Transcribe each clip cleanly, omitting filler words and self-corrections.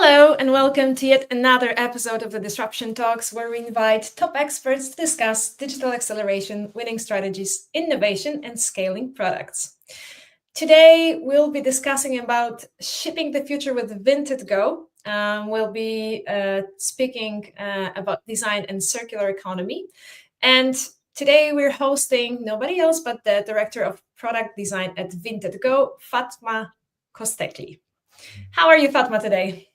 Hello, and welcome to yet another episode of the Disruption Talks, where we invite top experts to discuss digital acceleration, winning strategies, innovation, and scaling products. Today, we'll be discussing about shipping the future with Vinted Go. We'll be speaking about design and circular economy. And today, we're hosting nobody else but the Director of Product Design at Vinted Go, Fatma Köstekli. How are you, Fatma, today?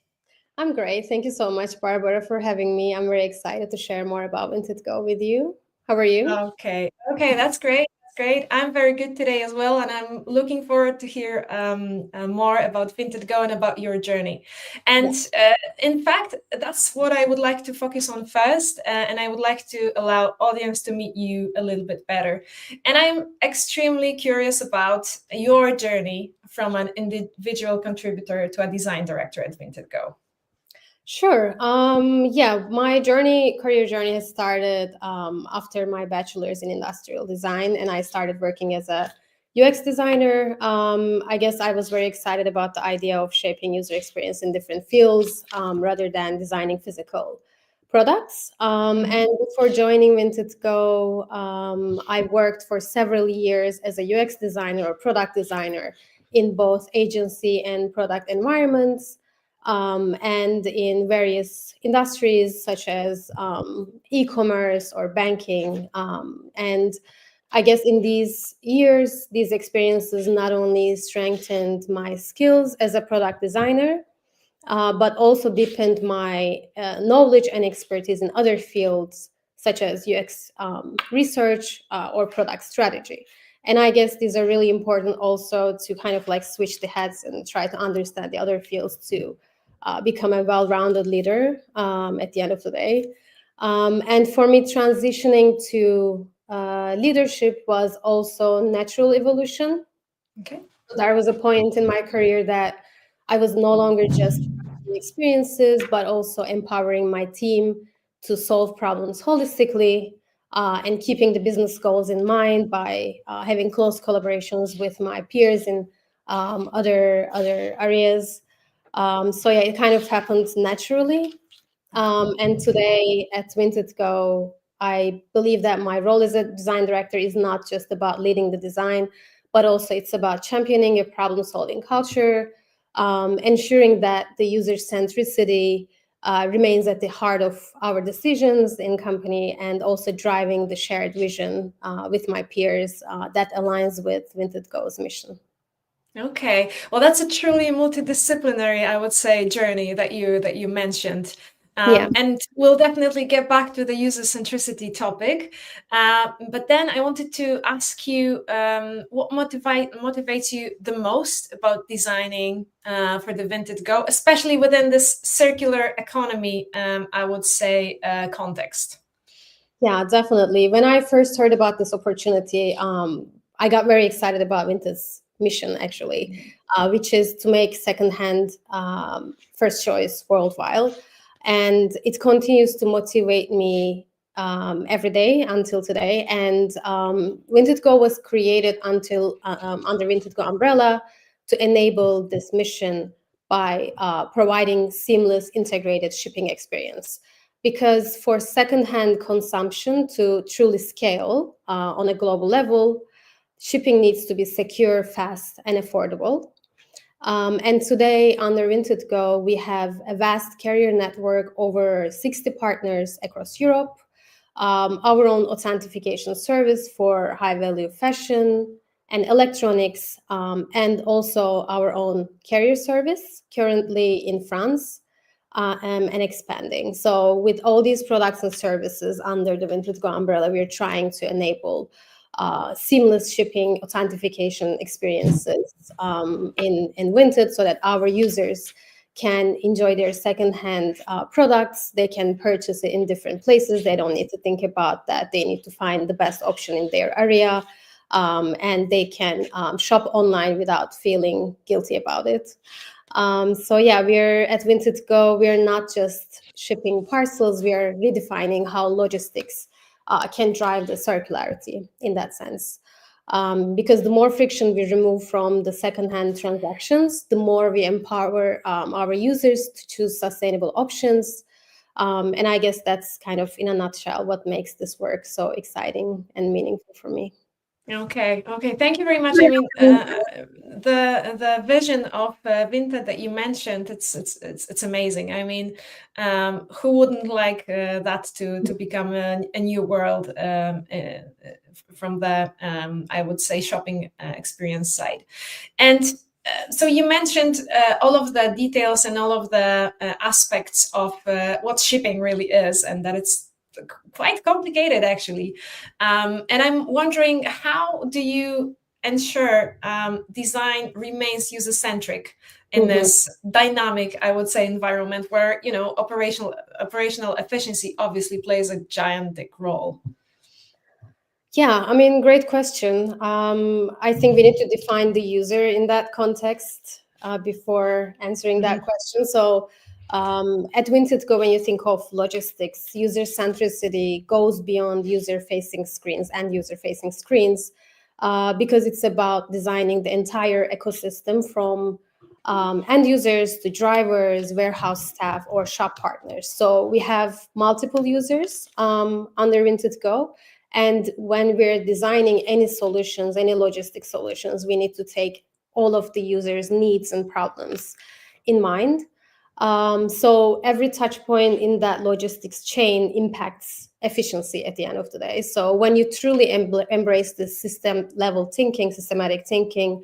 I'm great. Thank you so much, Barbara, for having me. I'm very excited to share more about Vinted Go with you. How are you? Okay, that's great. That's great. I'm very good today as well, and I'm looking forward to hear more about Vinted Go and about your journey. And in fact, that's what I would like to focus on first, and I would like to allow audience to meet you a little bit better. And I'm extremely curious about your journey from an individual contributor to a design director at Vinted Go. Sure. My career journey has started after my bachelor's in industrial design, and I started working as a UX designer. I guess I was very excited about the idea of shaping user experience in different fields rather than designing physical products. And before joining Vinted Go, I worked for several years as a UX designer or product designer in both agency and product environments. And in various industries such as e-commerce or banking. And I guess in these years, these experiences not only strengthened my skills as a product designer, but also deepened my knowledge and expertise in other fields such as UX research or product strategy. And I guess these are really important also to kind of like switch the heads and try to understand the other fields too. Become a well-rounded leader at the end of the day. And for me, transitioning to leadership was also natural evolution. Okay. There was a point in my career that I was no longer just experiences, but also empowering my team to solve problems holistically and keeping the business goals in mind by having close collaborations with my peers in other areas. It kind of happened naturally. And today at Vinted Go, I believe that my role as a design director is not just about leading the design, but also it's about championing a problem-solving culture, ensuring that the user centricity remains at the heart of our decisions in company, and also driving the shared vision with my peers that aligns with Vinted Go's mission. Okay, well, that's a truly multidisciplinary, I would say, journey that you mentioned. And we'll definitely get back to the user centricity topic. But then I wanted to ask you what motivates you the most about designing for the Vinted Go, especially within this circular economy, I would say, context. Yeah, definitely. When I first heard about this opportunity, I got very excited about Vinted's mission, actually, which is to make secondhand first choice worldwide. And it continues to motivate me every day until today. And Vinted Go was created under Vinted Go umbrella to enable this mission by providing seamless integrated shipping experience. Because for secondhand consumption to truly scale on a global level, shipping needs to be secure, fast, and affordable. And today, under Vinted Go, we have a vast carrier network, over 60 partners across Europe, our own authentication service for high-value fashion and electronics, and also our own carrier service, currently in France, and expanding. So with all these products and services under the Vinted Go umbrella, we are trying to enable seamless shipping authentication experiences in Vinted, so that our users can enjoy their secondhand products. They can purchase it in different places. They don't need to think about that. They need to find the best option in their area, and they can shop online without feeling guilty about it. We're at Vinted Go. We're not just shipping parcels. We are redefining how logistics can drive the circularity in that sense. Because the more friction we remove from the secondhand transactions, the more we empower our users to choose sustainable options. And I guess that's kind of, in a nutshell, what makes this work so exciting and meaningful for me. Okay. Thank you very much. I mean, the vision of Vinted that you mentioned, it's amazing. I mean, who wouldn't like that to become a new world from the I would say shopping experience side. And so you mentioned all of the details and all of the aspects of what shipping really is, and that it's quite complicated actually. And I'm wondering, how do you ensure design remains user-centric in this dynamic, I would say, environment where, you know, operational efficiency obviously plays a gigantic role? Yeah, I mean, great question. I think we need to define the user in that context before answering that question. So, at Vinted Go, when you think of logistics, user centricity goes beyond user-facing screens and user-facing screens because it's about designing the entire ecosystem from end users to drivers, warehouse staff, or shop partners. So we have multiple users under Vinted Go. And when we're designing any solutions, any logistic solutions, we need to take all of the users' needs and problems in mind. So every touch point in that logistics chain impacts efficiency at the end of the day. So when you truly embrace the system level thinking, systematic thinking,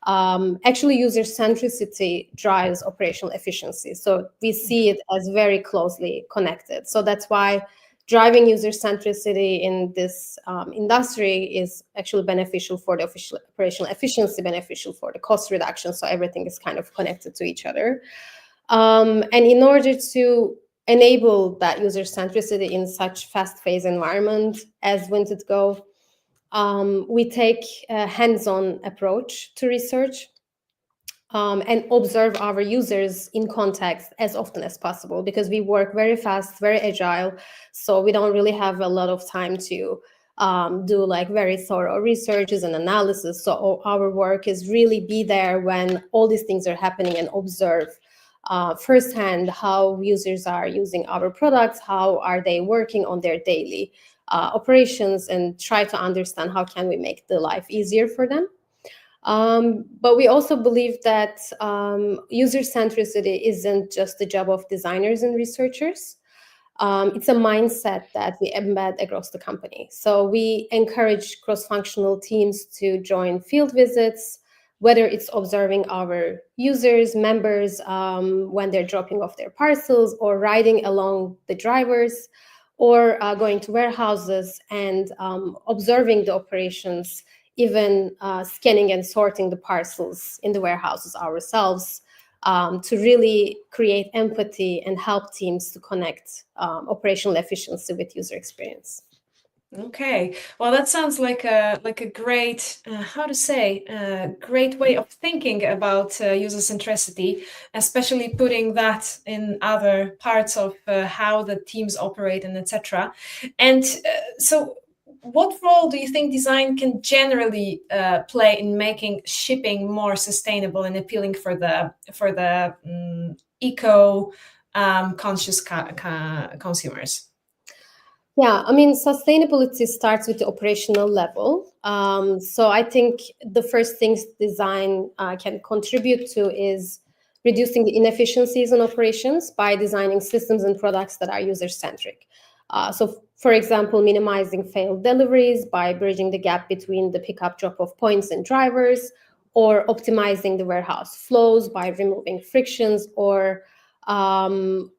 actually user centricity drives operational efficiency. So we see it as very closely connected. So that's why driving user centricity in this industry is actually beneficial for the operational efficiency, beneficial for the cost reduction. So everything is kind of connected to each other. And in order to enable that user centricity in such fast-paced environment as Vinted Go, we take a hands-on approach to research. And observe our users in context as often as possible, because we work very fast, very agile. So we don't really have a lot of time to do like very thorough researches and analysis. So our work is really be there when all these things are happening and observe firsthand how users are using our products, how are they working on their daily operations, and try to understand how can we make the life easier for them. But we also believe that user centricity isn't just the job of designers and researchers. It's a mindset that we embed across the company. So we encourage cross-functional teams to join field visits, whether it's observing our users, members, when they're dropping off their parcels, or riding along the drivers, or going to warehouses and observing the operations, even scanning and sorting the parcels in the warehouses ourselves, to really create empathy and help teams to connect operational efficiency with user experience. Okay, well, that sounds like a great how to say great way of thinking about user centricity, especially putting that in other parts of how the teams operate and etc. And so, what role do you think design can generally play in making shipping more sustainable and appealing for the eco conscious consumers? Yeah, I mean, sustainability starts with the operational level. So I think the first things design can contribute to is reducing the inefficiencies in operations by designing systems and products that are user-centric. So, for example, minimizing failed deliveries by bridging the gap between the pickup drop-off points and drivers, or optimizing the warehouse flows by removing frictions, or trying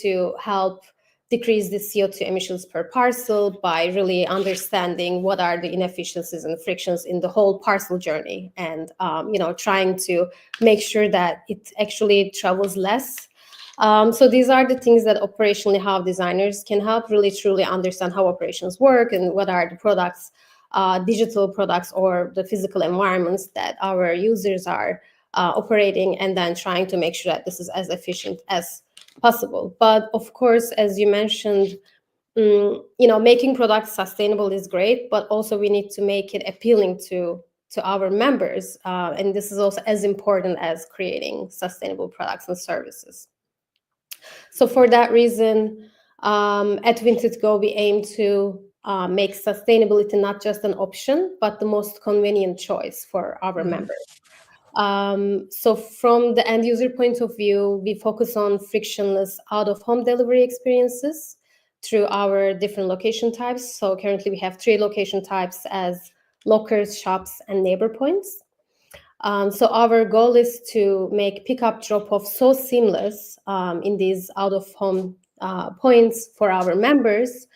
to help decrease the CO2 emissions per parcel by really understanding what are the inefficiencies and frictions in the whole parcel journey, and trying to make sure that it actually travels less. So these are the things that operationally how designers can help really truly understand how operations work and what are the products, digital products or the physical environments that our users are operating, and then trying to make sure that this is as efficient as possible. But of course, as you mentioned, making products sustainable is great, but also we need to make it appealing to our members, and this is also as important as creating sustainable products and services. So for that reason, at Vinted Go, we aim to make sustainability not just an option, but the most convenient choice for our members. So from the end user point of view, we focus on frictionless out-of-home delivery experiences through our different location types. So currently we have 3 location types as lockers, shops, and neighbor points. So our goal is to make pickup drop-off so seamless in these out-of-home points for our members,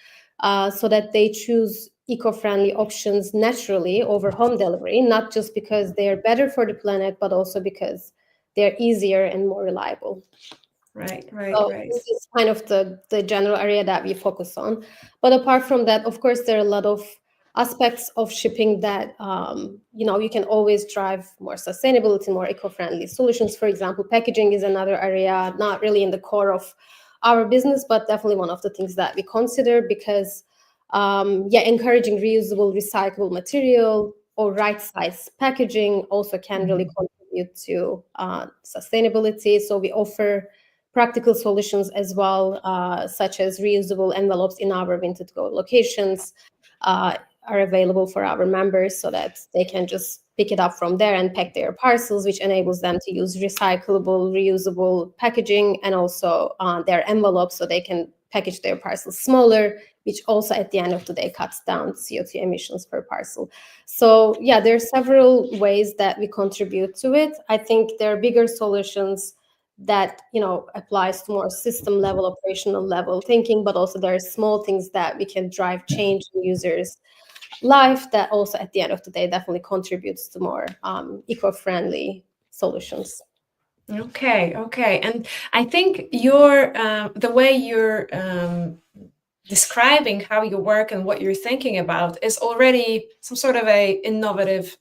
so that they choose eco-friendly options naturally over home delivery, not just because they're better for the planet, but also because they're easier and more reliable. Right. So this is kind of the general area that we focus on. But apart from that, of course, there are a lot of aspects of shipping that you can always drive more sustainability, more eco-friendly solutions. For example, packaging is another area, not really in the core of our business, but definitely one of the things that we consider, because encouraging reusable, recyclable material or right size packaging also can really contribute to sustainability. So we offer practical solutions as well, such as reusable envelopes in our Vinted Go locations are available for our members, so that they can just pick it up from there and pack their parcels, which enables them to use recyclable, reusable packaging, and also their envelopes, so they can package their parcels smaller, which also at the end of the day cuts down CO2 emissions per parcel. So yeah, there are several ways that we contribute to it. I think there are bigger solutions that applies to more system level, operational level thinking, but also there are small things that we can drive change in users' life that also at the end of the day definitely contributes to more eco-friendly solutions. Okay. And I think the way you're describing how you work and what you're thinking about is already some sort of a innovative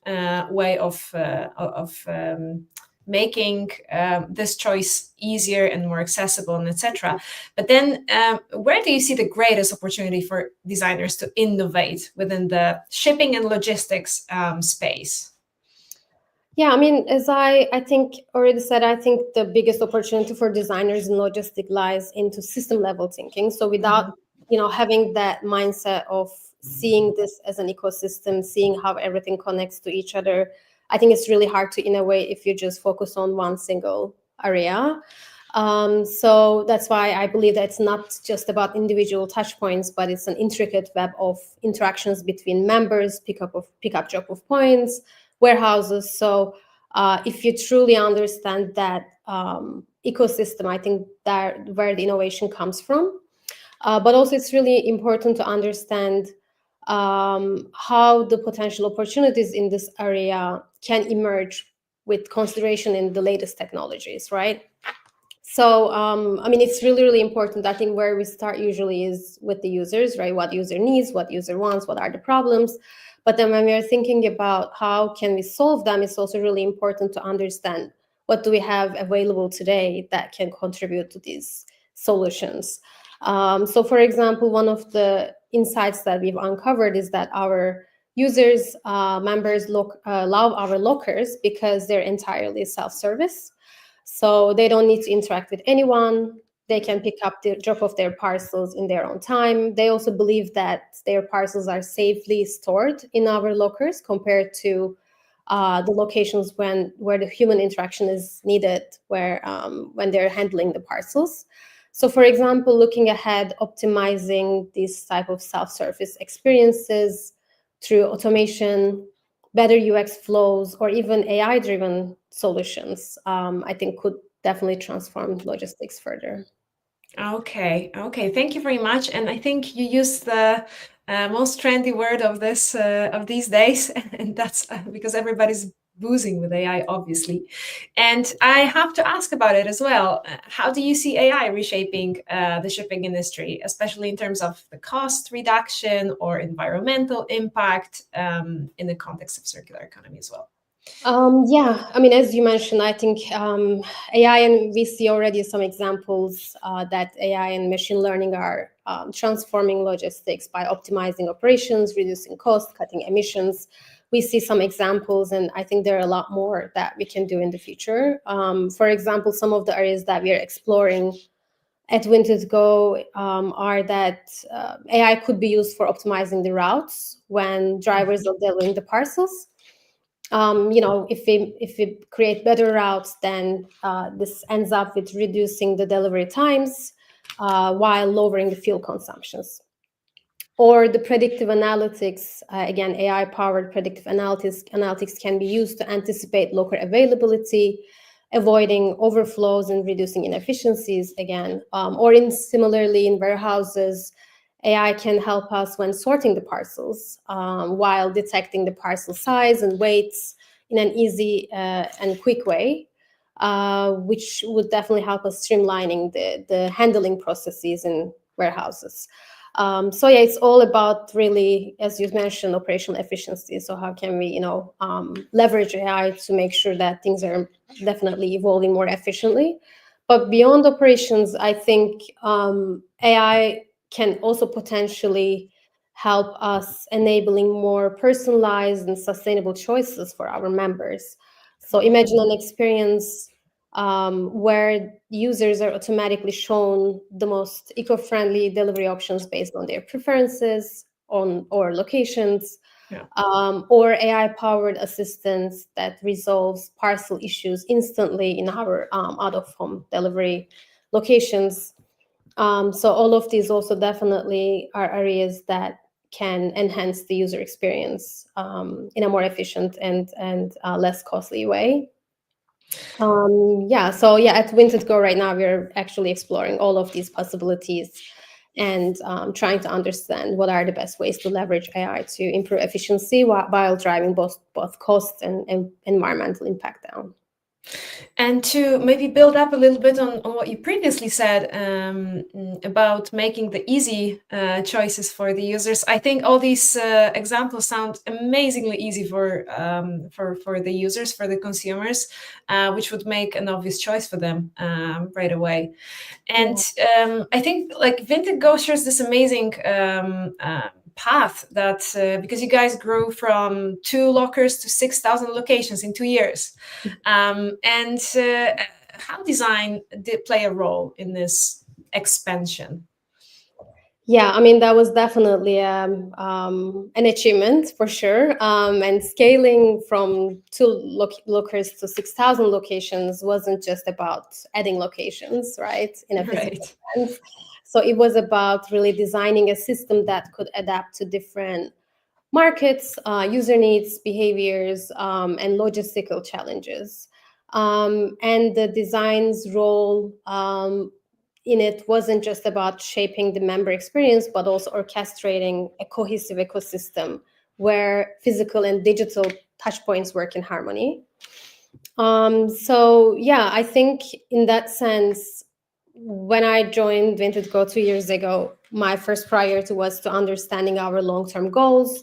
way of making this choice easier and more accessible, and etc. But then where do you see the greatest opportunity for designers to innovate within the shipping and logistics space? Yeah, I mean, as I think already said, I think the biggest opportunity for designers in logistics lies into system level thinking. So without having that mindset of seeing this as an ecosystem, seeing how everything connects to each other, I think it's really hard to innovate if you just focus on one single area. So that's why I believe that it's not just about individual touch points, but it's an intricate web of interactions between members, pickup drop off points, warehouses. So if you truly understand that ecosystem, I think that where the innovation comes from. But also it's really important to understand how the potential opportunities in this area can emerge with consideration in the latest technologies, right? So, I mean, it's really, really important. I think where we start usually is with the users, right? What user needs, what user wants, what are the problems. But then when we are thinking about how can we solve them, it's also really important to understand what do we have available today that can contribute to these solutions. So, for example, one of the insights that we've uncovered is that our users, members love our lockers because they're entirely self-service. So they don't need to interact with anyone. They can drop off their parcels in their own time. They also believe that their parcels are safely stored in our lockers compared to the locations where the human interaction is needed, when they're handling the parcels. So, for example, looking ahead, optimizing these type of self-service experiences through automation, better UX flows, or even AI-driven solutions, I think could definitely transform logistics further. Okay. Thank you very much. And I think you used the most trendy word of these days, and that's because everybody's boozing with AI, obviously. And I have to ask about it as well. How do you see AI reshaping the shipping industry, especially in terms of the cost reduction or environmental impact in the context of circular economy as well? Yeah, I mean, as you mentioned, I think AI, and we see already some examples that AI and machine learning are transforming logistics by optimizing operations, reducing costs, cutting emissions. We see some examples, and I think there are a lot more that we can do in the future. For example, some of the areas that we are exploring at Vinted Go are that AI could be used for optimizing the routes when drivers are delivering the parcels. If we create better routes, then this ends up with reducing the delivery times while lowering the fuel consumptions. Or the predictive analytics, again, AI-powered predictive analytics can be used to anticipate locker availability, avoiding overflows and reducing inefficiencies again. Similarly in warehouses, AI can help us when sorting the parcels while detecting the parcel size and weights in an easy and quick way, which would definitely help us streamlining the handling processes in warehouses. It's all about really, as you mentioned, operational efficiency. So how can we, leverage AI to make sure that things are definitely evolving more efficiently? But beyond operations, I think AI can also potentially help us enabling more personalized and sustainable choices for our members. So imagine an experience where users are automatically shown the most eco-friendly delivery options based on their preferences or locations, or AI-powered assistance that resolves parcel issues instantly in our out-of-home delivery locations. So all of these also definitely are areas that can enhance the user experience in a more efficient and less costly way. At Vinted Go right now, we're actually exploring all of these possibilities and trying to understand what are the best ways to leverage AI to improve efficiency while driving both cost and environmental impact down. And to maybe build up a little bit on what you previously said about making the easy choices for the users, I think all these examples sound amazingly easy for the users, for the consumers, which would make an obvious choice for them right away. And I think like Vinted Go shares this amazing path that because you guys grew from 2 lockers to 6,000 locations in 2 years, and how design did play a role in this expansion? Yeah, I mean, that was definitely an achievement for sure. And scaling from 2 lockers to 6,000 locations wasn't just about adding locations, right, in a physical sense. So it was about really designing a system that could adapt to different markets, user needs, behaviors, and logistical challenges. And the design's role in it wasn't just about shaping the member experience, but also orchestrating a cohesive ecosystem where physical and digital touchpoints work in harmony. I think in that sense, when I joined Vinted Go 2 years ago, my first priority was to understanding our long-term goals,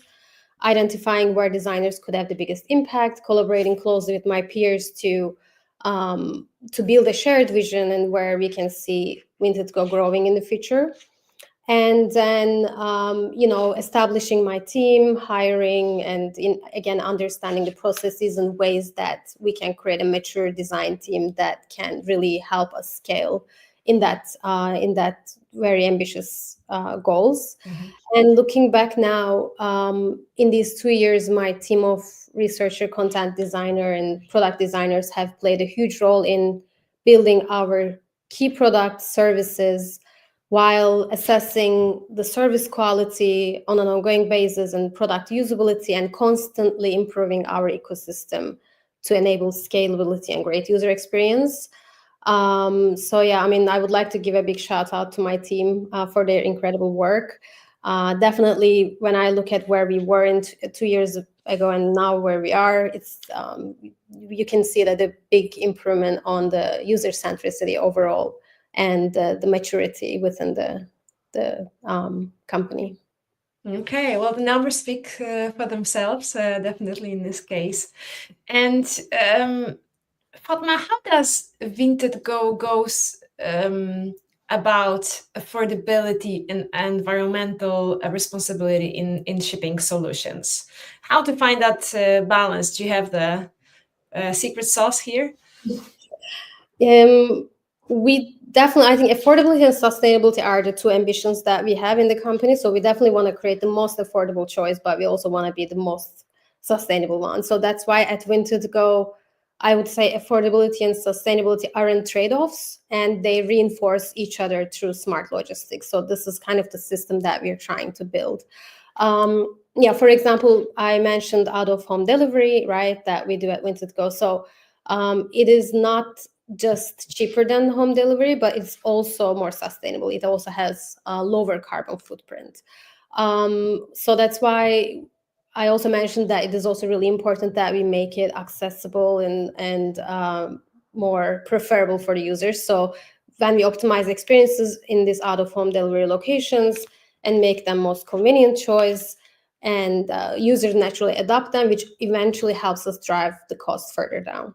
identifying where designers could have the biggest impact, collaborating closely with my peers to build a shared vision and where we can see Vinted Go growing in the future. And then, establishing my team, hiring, and again, understanding the processes and ways that we can create a mature design team that can really help us scale in that very ambitious goals. Mm-hmm. And looking back now, in these 2 years, my team of researcher, content designer, and product designers have played a huge role in building our key product services while assessing the service quality on an ongoing basis and product usability, and constantly improving our ecosystem to enable scalability and great user experience. I would like to give a big shout out to my team for their incredible work. Definitely, when I look at where we were 2 years ago and now where we are, it's you can see that a big improvement on the user centricity overall and the maturity within the company. Okay, well, the numbers speak for themselves, definitely in this case. And Fatma, how does Vinted Go's about affordability and environmental responsibility in shipping solutions. How to find that balance? Do you have the secret sauce here? We definitely, I think affordability and sustainability are the two ambitions that we have in the company. So we definitely want to create the most affordable choice, but we also want to be the most sustainable one. So that's why at Vinted Go, I would say affordability and sustainability aren't trade-offs, and they reinforce each other through smart logistics. So this is kind of the system that we're trying to build. Yeah, for example, I mentioned out-of-home delivery, right, that we do at Vinted Go. So it is not just cheaper than home delivery, but it's also more sustainable. It also has a lower carbon footprint. So that's why I also mentioned that it is also really important that we make it accessible and more preferable for the users. So when we optimize experiences in these out-of-home delivery locations and make them most convenient choice, and users naturally adopt them, which eventually helps us drive the cost further down.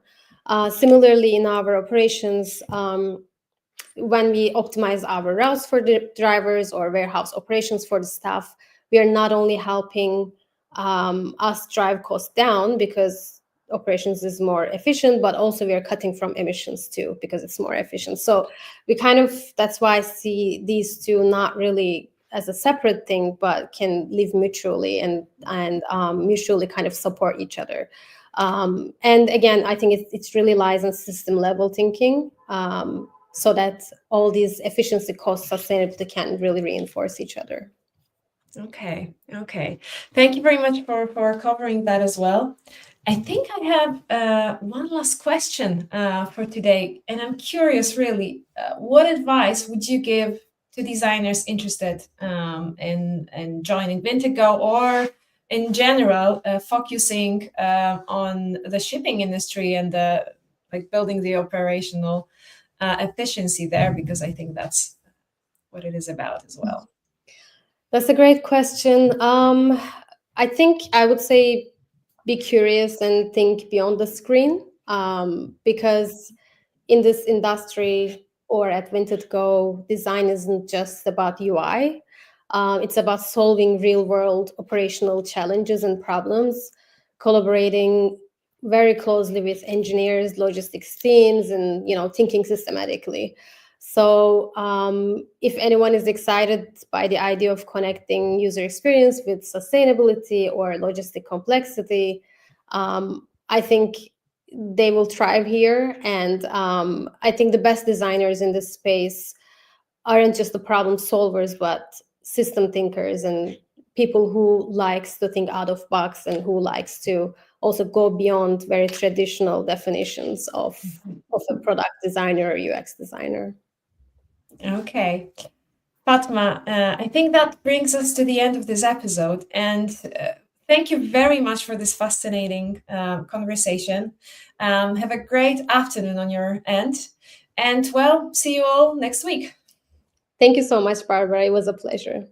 Similarly, in our operations, when we optimize our routes for the drivers or warehouse operations for the staff, we are not only helping us drive costs down because operations is more efficient, but also we are cutting from emissions too because it's more efficient. So we kind of, that's why I see these two not really as a separate thing, but can live mutually and mutually kind of support each other. And again, I think it really lies on system level thinking, so that all these efficiency, cost, sustainability can really reinforce each other. Okay. Thank you very much for covering that as well. I think I have one last question for today, and I'm curious, really, what advice would you give to designers interested in joining Vinted Go, or in general focusing on the shipping industry and building the operational efficiency there, because I think that's what it is about as well. That's a great question. I think I would say be curious and think beyond the screen, because in this industry or at Vinted Go, design isn't just about UI. It's about solving real-world operational challenges and problems, collaborating very closely with engineers, logistics teams, and thinking systematically. So if anyone is excited by the idea of connecting user experience with sustainability or logistic complexity, I think they will thrive here. And I think the best designers in this space aren't just the problem solvers, but system thinkers and people who likes to think out of box and who likes to also go beyond very traditional definitions of a product designer or UX designer. Okay. Fatma, I think that brings us to the end of this episode. And thank you very much for this fascinating conversation. Have a great afternoon on your end. And well, see you all next week. Thank you so much, Barbara. It was a pleasure.